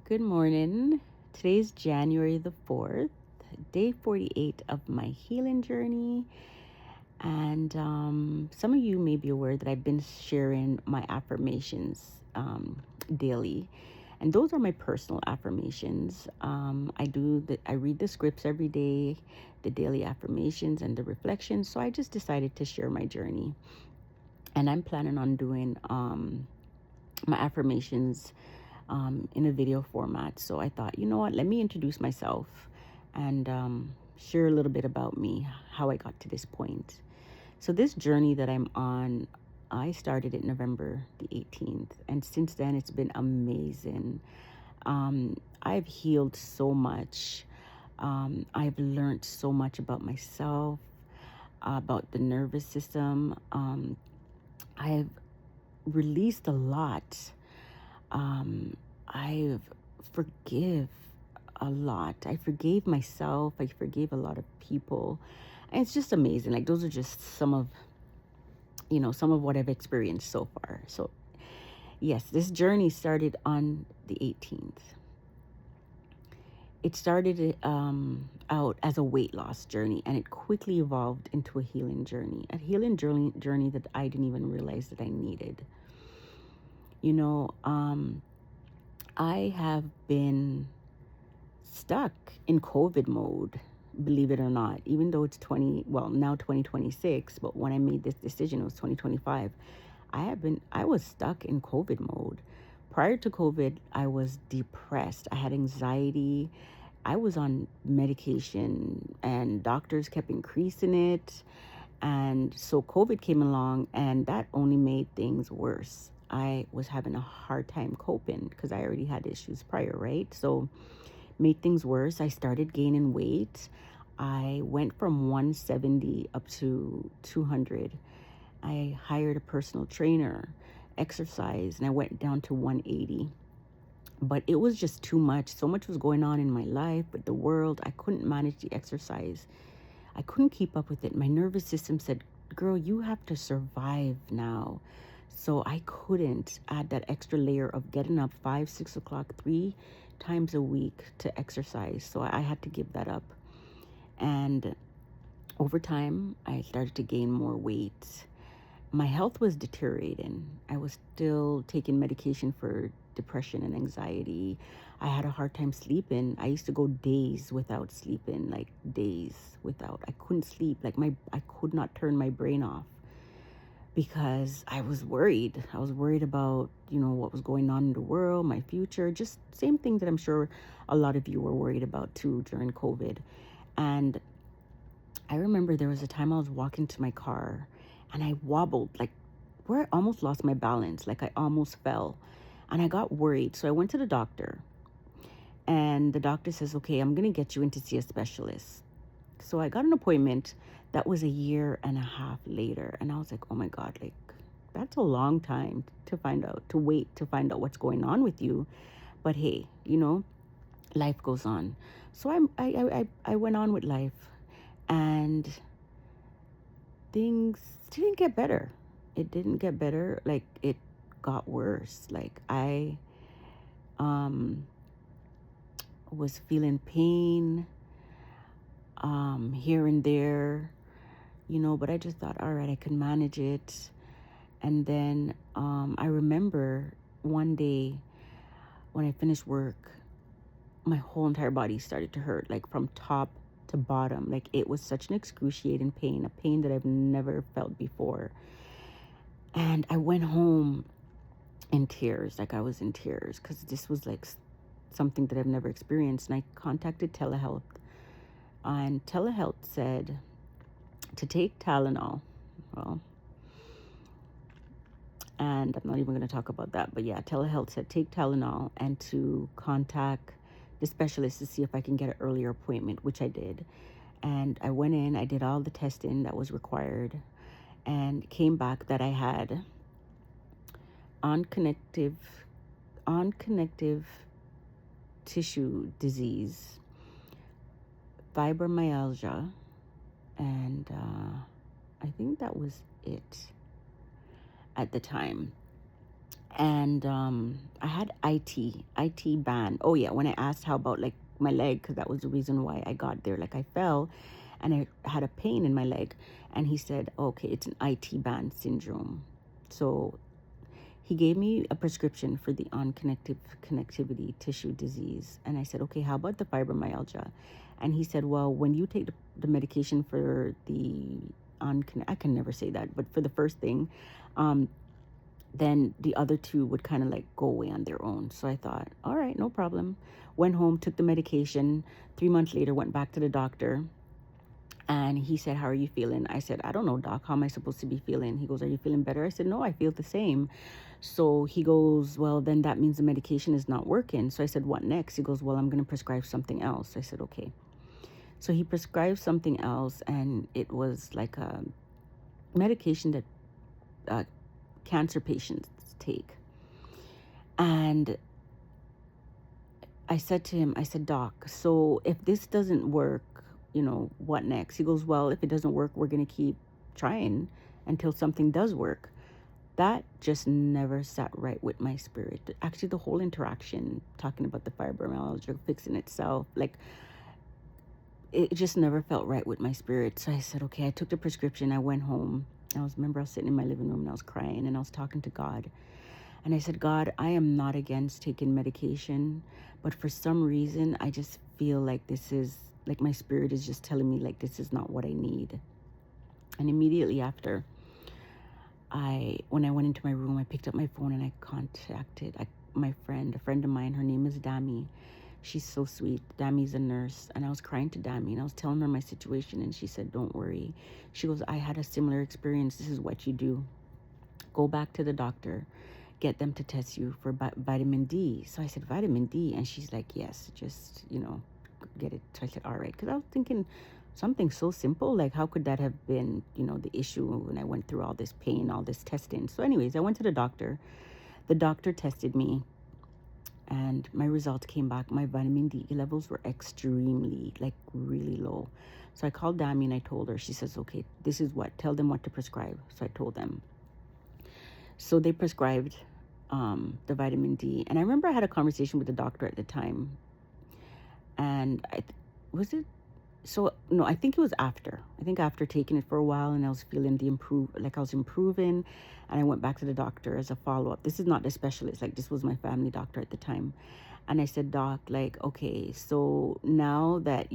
Good morning. Today's January the 4th, day 48 of my healing journey. And some of you may be aware that I've been sharing my affirmations daily. And those are my personal affirmations. I read the scripts every day, the daily affirmations and the reflections. So I just decided to share my journey. And I'm planning on doing my affirmations in a video format. So I thought, you know what, let me introduce myself and share a little bit about me, how I got to this point. So, this journey that I'm on, I started it November the 18th, and since then it's been amazing. I've healed so much. I've learned so much about myself, about the nervous system. I've released a lot. I've forgive a lot. I forgave myself. I forgave a lot of people. And it's just amazing. Like those are just some of what I've experienced so far. So yes, this journey started on the 18th. It started out as a weight loss journey, and it quickly evolved into a healing journey that I didn't even realize that I needed. You know, I have been stuck in COVID mode, believe it or not, even though it's now 2026, but when I made this decision, it was 2025. I was stuck in COVID mode. Prior to COVID, I was depressed. I had anxiety. I was on medication and doctors kept increasing it. And so COVID came along and that only made things worse. I was having a hard time coping because I already had issues prior, right? So made things worse. I started gaining weight. I went from 170 up to 200. I hired a personal trainer, exercise, and I went down to 180. But it was just too much. So much was going on in my life, with the world. I couldn't manage the exercise. I couldn't keep up with it. My nervous system said, girl, you have to survive now. So I couldn't add that extra layer of getting up 5, 6 o'clock, 3 times a week to exercise. So I had to give that up. And over time, I started to gain more weight. My health was deteriorating. I was still taking medication for depression and anxiety. I had a hard time sleeping. I used to go days without sleeping, like days without. I couldn't sleep. I could not turn my brain off because I was worried. I was worried about, what was going on in the world, my future, just same thing that I'm sure a lot of you were worried about too during COVID. And I remember there was a time I was walking to my car and I wobbled, like where I almost lost my balance, like I almost fell. And I got worried. So I went to the doctor and the doctor says, okay, I'm going to get you in to see a specialist. So I got an appointment. That was a year and a half later. And I was like, oh my God, like that's a long time to wait to find out what's going on with you. But hey, life goes on. So I went on with life and things didn't get better. It didn't get better. Like it got worse. Like I was feeling pain here and there, but I just thought, all right, I can manage it. And then I remember one day when I finished work, my whole entire body started to hurt, like from top to bottom. Like it was such an excruciating pain, a pain that I've never felt before. And I went home in tears, like I was in tears because this was like something that I've never experienced. And I contacted telehealth, and telehealth said to take Tylenol. Well, and I'm not even going to talk about that, but yeah, telehealth said take Tylenol and to contact the specialist to see if I can get an earlier appointment, which I did. And I went in, I did all the testing that was required, and came back that I had on connective tissue disease, fibromyalgia, and I think that was it at the time. And I had IT band. Oh yeah, when I asked how about like my leg, because that was the reason why I got there. Like I fell, and I had a pain in my leg, and he said, okay, it's an IT band syndrome. So he gave me a prescription for the unconnective connectivity tissue disease, and I said, okay, how about the fibromyalgia? And he said, well, when you take the medication for the I can never say that, but for the first thing, um, then the other two would kind of like go away on their own. So I thought, all right, no problem. Went home, took the medication. 3 months later, went back to the doctor. And he said, how are you feeling? I said, I don't know, doc. How am I supposed to be feeling? He goes, are you feeling better? I said, no, I feel the same. So he goes, well, then that means the medication is not working. So I said, what next? He goes, well, I'm going to prescribe something else. I said, okay. So he prescribed something else, and it was like a medication that uh, cancer patients take. And I said to him, I said, doc, so if this doesn't work, what next? He goes, well, if it doesn't work, we're going to keep trying until something does work. That just never sat right with my spirit. Actually, the whole interaction, talking about the fibromyalgia fixing itself, like it just never felt right with my spirit. So I said, okay, I took the prescription. I went home. Remember I was sitting in my living room and I was crying and I was talking to God. And I said, God, I am not against taking medication, but for some reason, I just feel like this is, like my spirit is just telling me like this is not what I need. And immediately after, when I went into my room, I picked up my phone and I contacted a friend of mine. Her name is Dami. She's so sweet. Dami's a nurse. And I was crying to Dami and I was telling her my situation. And she said, don't worry. She goes, I had a similar experience. This is what you do. Go back to the doctor. Get them to test you for vitamin D. So I said, vitamin D? And she's like, yes, just, get it. So I said, all right. Because I was thinking something so simple, like how could that have been, the issue when I went through all this pain, all this testing. So anyways, I went to the doctor. The doctor tested me and my results came back. My vitamin D levels were extremely, like really low. So I called Dami and I told her. She says, okay, this is tell them what to prescribe. So I told them. So they prescribed the vitamin D. And I remember I had a conversation with the doctor at the time. And I think it was after. I think after taking it for a while and I was feeling I was improving. And I went back to the doctor as a follow-up. This is not the specialist. Like this was my family doctor at the time. And I said, doc, like, okay, so now that,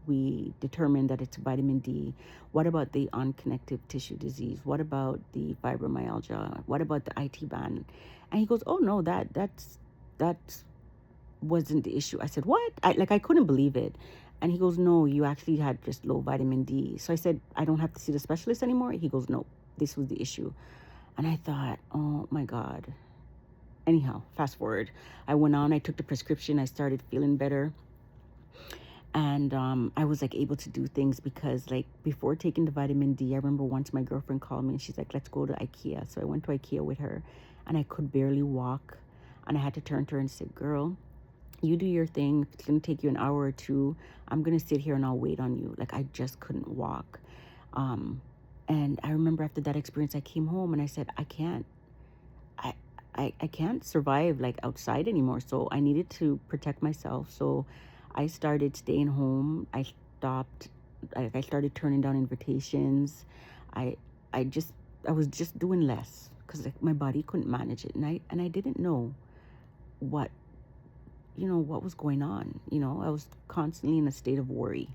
we determined that it's vitamin D, what about the unconnective tissue disease? What about the fibromyalgia? What about the IT band? And he goes, oh, no, that's wasn't the issue. I said, what? I couldn't believe it. And he goes, no, you actually had just low vitamin D. So I said, I don't have to see the specialist anymore? He goes, no, this was the issue. And I thought, oh, my God. Anyhow, fast forward, I went on, I took the prescription, I started feeling better. And I was like able to do things because like before taking the vitamin D, I remember once my girlfriend called me and she's like, let's go to IKEA. So I went to IKEA with her and I could barely walk. And I had to turn to her and say, girl, you do your thing. If it's going to take you an hour or two, I'm going to sit here and I'll wait on you. Like I just couldn't walk. And I remember after that experience, I came home and I said, I can't survive like outside anymore. So I needed to protect myself. So I started staying home. I started turning down invitations. I was just doing less because like my body couldn't manage it. And I didn't know what was going on. I was constantly in a state of worry.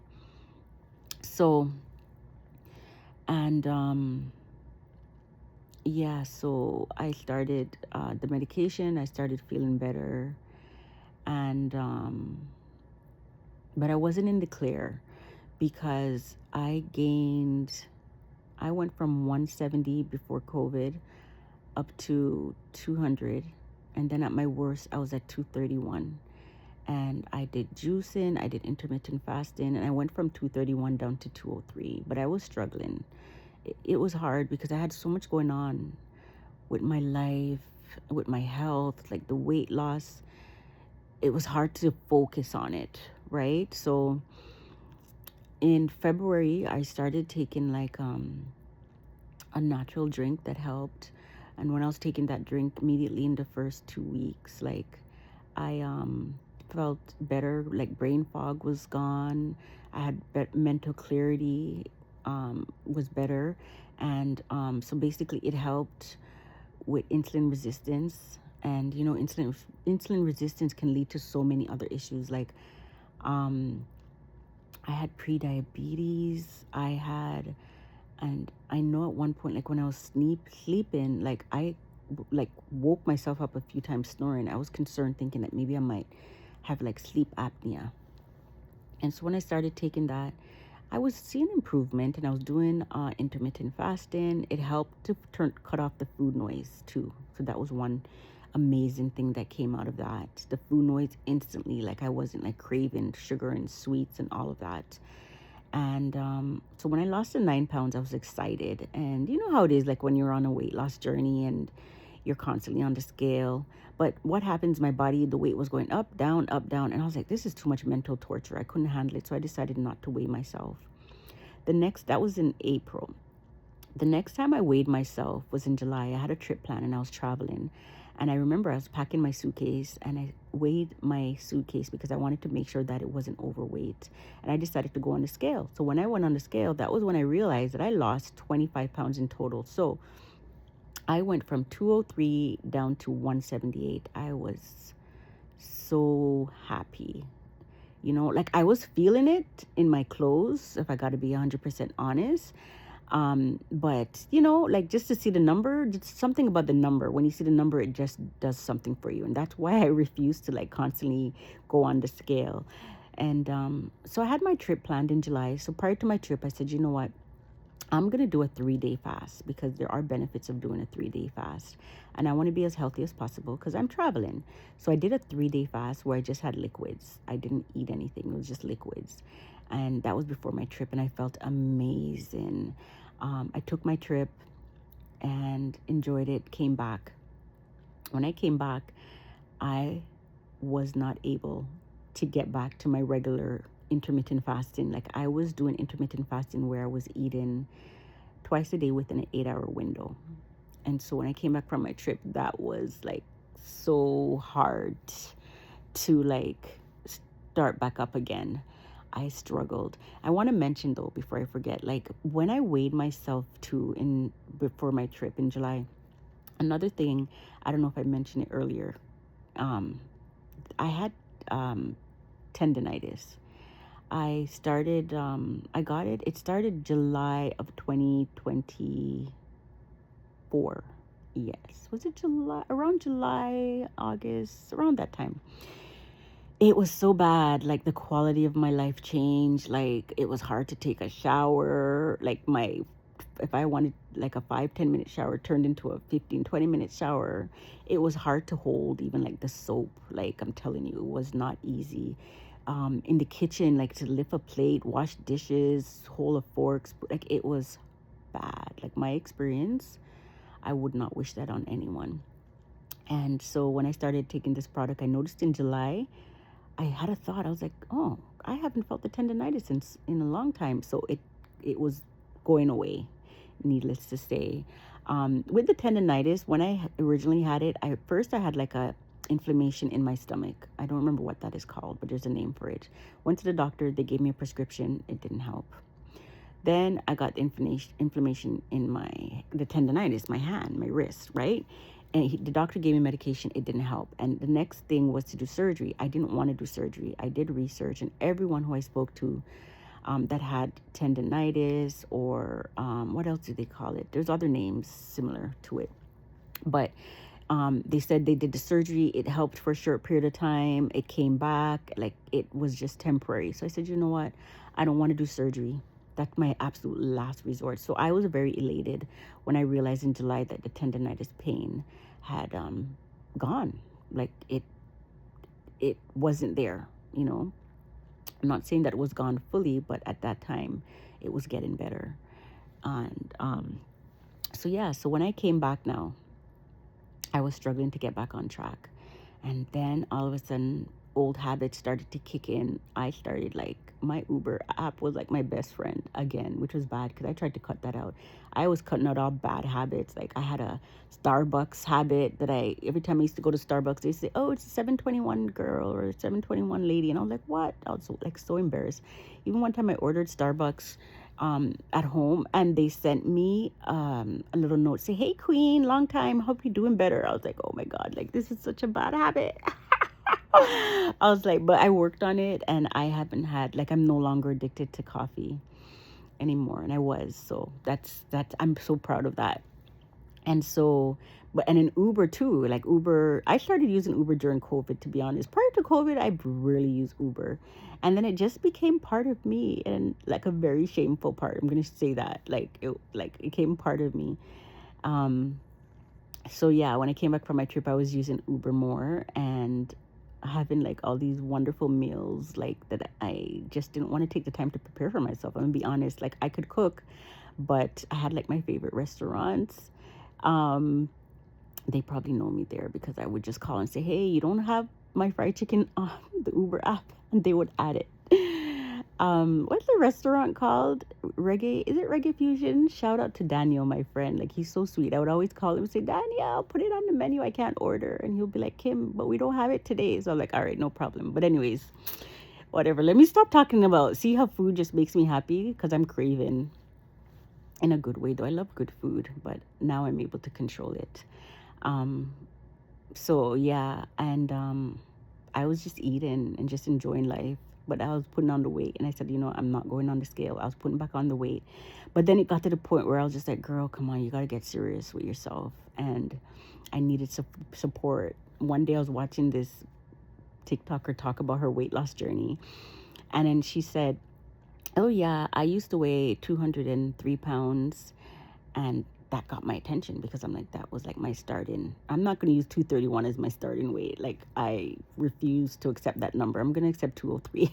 So, and, so I started the medication. I started feeling better, and but I wasn't in the clear because I went from 170 before COVID up to 200, and then at my worst I was at 231. And I did juicing, I did intermittent fasting, and I went from 231 down to 203. But I was struggling. It was hard because I had so much going on with my life, with my health, like the weight loss. It was hard to focus on it, right? So in February, I started taking like a natural drink that helped. And when I was taking that drink, immediately in the first 2 weeks, like I felt better. Like brain fog was gone. I had mental clarity was better, and so basically it helped with insulin resistance. And you know, insulin resistance can lead to so many other issues. Like um, I had pre-diabetes. And I know at one point, like when I was sleeping, like I like woke myself up a few times snoring. I was concerned, thinking that maybe I might have like sleep apnea. And so when I started taking that, I was seeing improvement, and I was doing intermittent fasting. It helped to cut off the food noise too. So that was one amazing thing that came out of that. The food noise instantly, like I wasn't like craving sugar and sweets and all of that. And so when I lost the 9 pounds, I was excited. And you know how it is, like when you're on a weight loss journey and you're constantly on the scale. But what happens, my body, the weight was going up, down, up, down. And I was like, this is too much mental torture. I couldn't handle it. So I decided not to weigh myself. That was in April. The next time I weighed myself was in July. I had a trip plan and I was traveling. And I remember I was packing my suitcase, and I weighed my suitcase because I wanted to make sure that it wasn't overweight. And I decided to go on the scale. So when I went on the scale, that was when I realized that I lost 25 pounds in total. So I went from 203 down to 178. I was so happy. You know, like I was feeling it in my clothes, if I got to be 100% honest. But you know, like just to see the number, just something about the number. When you see the number, it just does something for you. And that's why I refuse to like constantly go on the scale. And so I had my trip planned in July. So prior to my trip, I said, you know what? I'm going to do a 3-day fast, because there are benefits of doing a 3-day fast. And I want to be as healthy as possible because I'm traveling. So I did a 3-day fast where I just had liquids. I didn't eat anything. It was just liquids. And that was before my trip, and I felt amazing. I took my trip and enjoyed it, came back. When I came back, I was not able to get back to my regular intermittent fasting. Like I was doing intermittent fasting where I was eating twice a day within an 8-hour window. And so when I came back from my trip, that was like so hard to like start back up again. I struggled. I want to mention though, before I forget, like when I weighed myself too before my trip in July, another thing, I don't know if I mentioned it earlier. I had tendinitis. It started July of 2024. Yes. Was it July? Around July, August, around that time. It was so bad. Like the quality of my life changed. Like it was hard to take a shower. Like if I wanted like a 5-10 minute shower turned into a 15-20 minute shower. It was hard to hold, even like the soap. Like I'm telling you, it was not easy. In the kitchen, like to lift a plate, wash dishes, hold a forks, like it was bad. Like my experience, I would not wish that on anyone. And so when I started taking this product, I noticed in July, I had a thought. I was like, oh, I haven't felt the tendinitis in a long time. So it was going away, needless to say. With the tendinitis, when I originally had it, I had like a inflammation in my stomach. I don't remember what that is called, but there's a name for it. Went to the doctor. They gave me a prescription. It didn't help. Then I got inflammation in the tendinitis, my hand, my wrist, right? And the doctor gave me medication. It didn't help. And the next thing was to do surgery. I didn't want to do surgery. I did research, and everyone who I spoke to that had tendinitis or what else do they call it? There's other names similar to it. But they said they did the surgery. It helped for a short period of time. It came back. Like it was just temporary. So I said, you know what? I don't want to do surgery. That's my absolute last resort. So I was very elated when I realized in July that the tendinitis pain had gone. Like it wasn't there, you know. I'm not saying that it was gone fully, but at that time it was getting better. And so when I came back now, I was struggling to get back on track. And then all of a sudden old habits started to kick in. I started like my Uber app was like my best friend again, which was bad because I tried to cut that out. I was cutting out all bad habits. Like I had a Starbucks habit that I every time I used to go to Starbucks, they say, "Oh, it's a 721 girl or a 721 lady," and I was like, "What?" I was so embarrassed. Even one time I ordered Starbucks at home, and they sent me a little note say, "Hey Queen, long time, hope you're doing better." I was like, "Oh my God, like this is such a bad habit." I was like, but I worked on it, and I haven't had like I'm no longer addicted to coffee anymore, and I was. So that's I'm so proud of that. And so, but and in Uber too, like Uber, I started using Uber during COVID, to be honest. Prior to COVID, I really used Uber. And then it just became part of me, and like a very shameful part. I'm gonna say that. Like it became part of me. Um so yeah, when I came back from my trip, I was using Uber more and having like all these wonderful meals like that I just didn't want to take the time to prepare for myself. I'm gonna be honest, like I could cook, but I had like my favorite restaurants. Um, they probably know me there because I would just call and say, "Hey, you don't have my fried chicken on the Uber app," and they would add it. What's the restaurant called? Reggae? Is it Reggae Fusion? Shout out to Daniel, my friend. Like he's so sweet. I would always call him and say, "Daniel, put it on the menu. I can't order," and he'll be like, "Kim, but we don't have it today." So I'm like, "All right, no problem." But anyways, whatever. Let me stop talking about. See how food just makes me happy because I'm craving in a good way. Though I love good food, but now I'm able to control it. Um, so yeah, and I was just eating and just enjoying life. But I was putting on the weight, and I said, I'm not going on the scale. I was putting back on the weight, but then it got to the point where I was just like, "Girl, come on, you gotta get serious with yourself." And I needed support. One day I was watching this TikToker talk about her weight loss journey, and then she said, "Oh yeah, I used to weigh 203 pounds, and that got my attention because I'm like, that was like my starting. I'm not going to use 231 as my starting weight. Like I refuse to accept that number. I'm going to accept 203."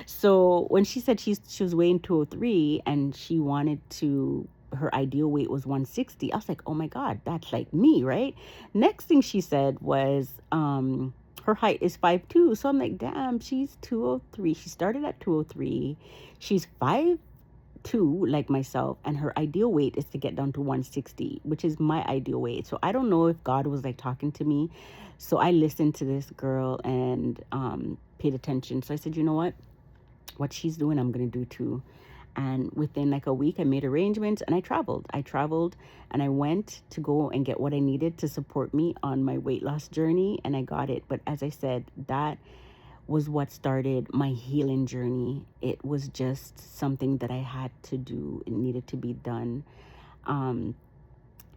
So when she said she was weighing 203 and she wanted to, her ideal weight was 160, I was like, "Oh my God, that's like me, right?" Next thing she said was her height is 5'2". So I'm like, damn, she's 203. She started at 203. She's 5'2", like myself, and her ideal weight is to get down to 160, which is my ideal weight. So I don't know if God was like talking to me. So I listened to this girl and paid attention. So I said, "You know what she's doing, I'm gonna do too." And within like a week, I made arrangements and I traveled and I went to go and get what I needed to support me on my weight loss journey, and I got it. But as I said, that was what started my healing journey. It was just something that I had to do. It needed to be done. Um,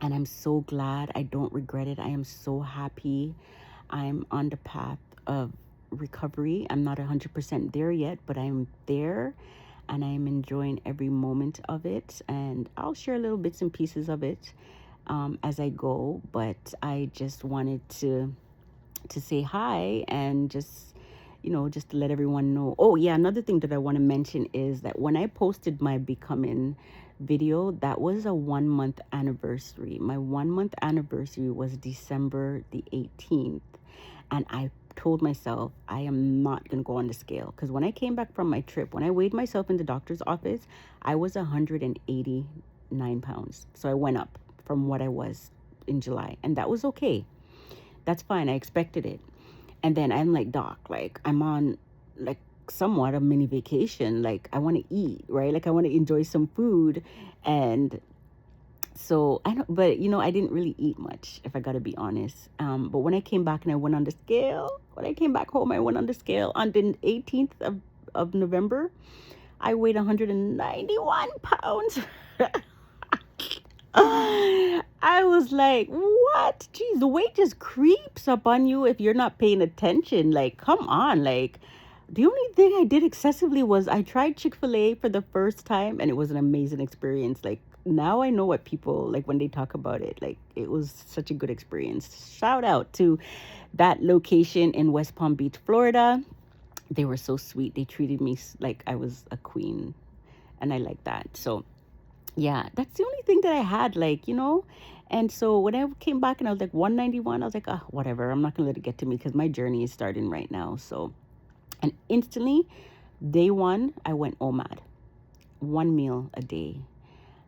and I'm so glad. I don't regret it. I am so happy. I'm on the path of recovery. I'm not 100% there yet, but I'm there, and I'm enjoying every moment of it. And I'll share little bits and pieces of it as I go. But I just wanted to say hi and just to let everyone know. Oh yeah, another thing that I want to mention is that when I posted my becoming video, that was a 1 month anniversary. My 1 month anniversary was December the 18th, and I told myself I am not going to go on the scale because when I came back from my trip, when I weighed myself in the doctor's office, I was 189 pounds. So I went up from what I was in July, and that was okay. That's fine. I expected it. And then I'm like, "Doc, like I'm on like somewhat a mini vacation. Like I want to eat, right? Like I want to enjoy some food." And so I don't, but I didn't really eat much, if I got to be honest. But when I came back and I went on the scale, when I came back home, I went on the scale on the 18th of November. I weighed 191 pounds. I was like, "What? Geez, the weight just creeps up on you if you're not paying attention. Like, come on." Like, the only thing I did excessively was I tried Chick-fil-A for the first time, and it was an amazing experience. Like, now I know what people like when they talk about it. Like, it was such a good experience. Shout out to that location in West Palm Beach, Florida. They were so sweet. They treated me like I was a queen, and I like that. So, Yeah, that's the only thing that I had, like, And so when I came back and I was like 191, I was like, whatever, I'm not gonna let it get to me because my journey is starting right now. So, and instantly, day one, I went OMAD, one meal a day.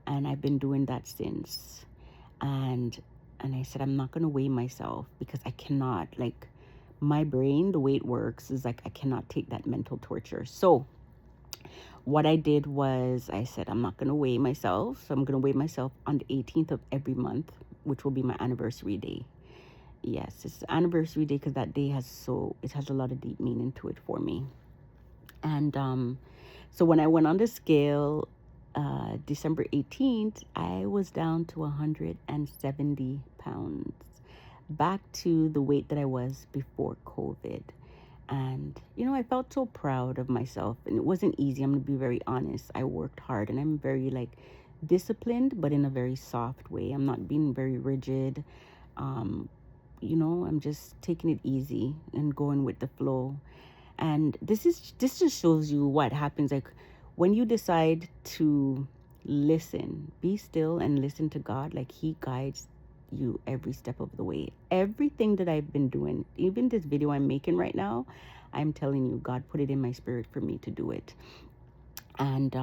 And I've been doing that since. And I said, I'm not gonna weigh myself because I cannot, like, my brain, the way it works is like I cannot take that mental torture. So what I did was I said, I'm not going to weigh myself. So I'm going to weigh myself on the 18th of every month, which will be my anniversary day. Yes, it's the anniversary day because that day it has a lot of deep meaning to it for me. And so when I went on the scale, December 18th, I was down to 170 pounds, back to the weight that I was before COVID. And, I felt so proud of myself. And it wasn't easy. I'm going to be very honest. I worked hard and I'm very, like, disciplined, but in a very soft way. I'm not being very rigid. Um, I'm just taking it easy and going with the flow. And this just shows you what happens. Like, when you decide to listen, be still and listen to God, like, He guides you every step of the way. Everything that I've been doing, even this video I'm making right now, I'm telling you, God put it in my spirit for me to do it. And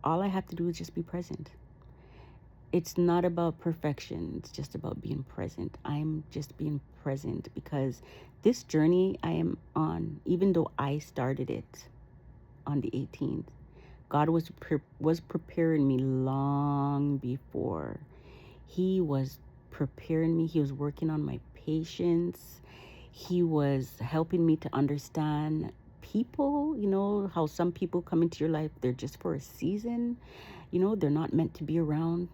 all I have to do is just be present. It's not about perfection. It's just about being present. I'm just being present because this journey I am on, even though I started it on the 18th, God was preparing me long before. He was preparing me. He was working on my patience. He was helping me to understand people, how some people come into your life, they're just for a season, they're not meant to be around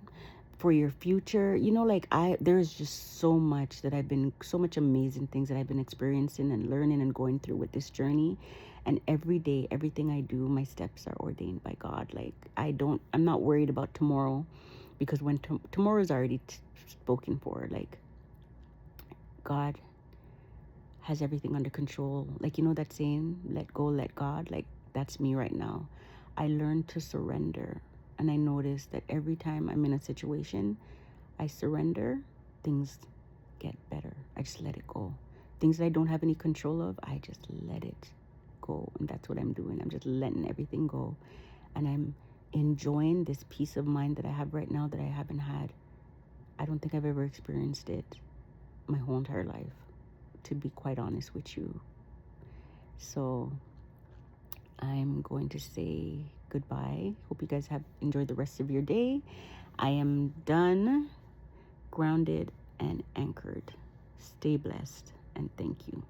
for your future. Like, there's just so much amazing things that I've been experiencing and learning and going through with this journey. And every day, everything I do, my steps are ordained by God. Like, I'm not worried about tomorrow, because when tomorrow is already spoken for. Like, God has everything under control. Like, that saying, let go, let God. Like, that's me right now. I learned to surrender. And I noticed that every time I'm in a situation, I surrender, things get better. I just let it go. Things that I don't have any control of, I just let it go. And that's what I'm doing. I'm just letting everything go. And I'm enjoying this peace of mind that I have right now that I haven't had. I don't think I've ever experienced it my whole entire life, to be quite honest with you. So I'm going to say goodbye. Hope you guys have enjoyed the rest of your day. I am done, grounded, and anchored. Stay blessed, and thank you.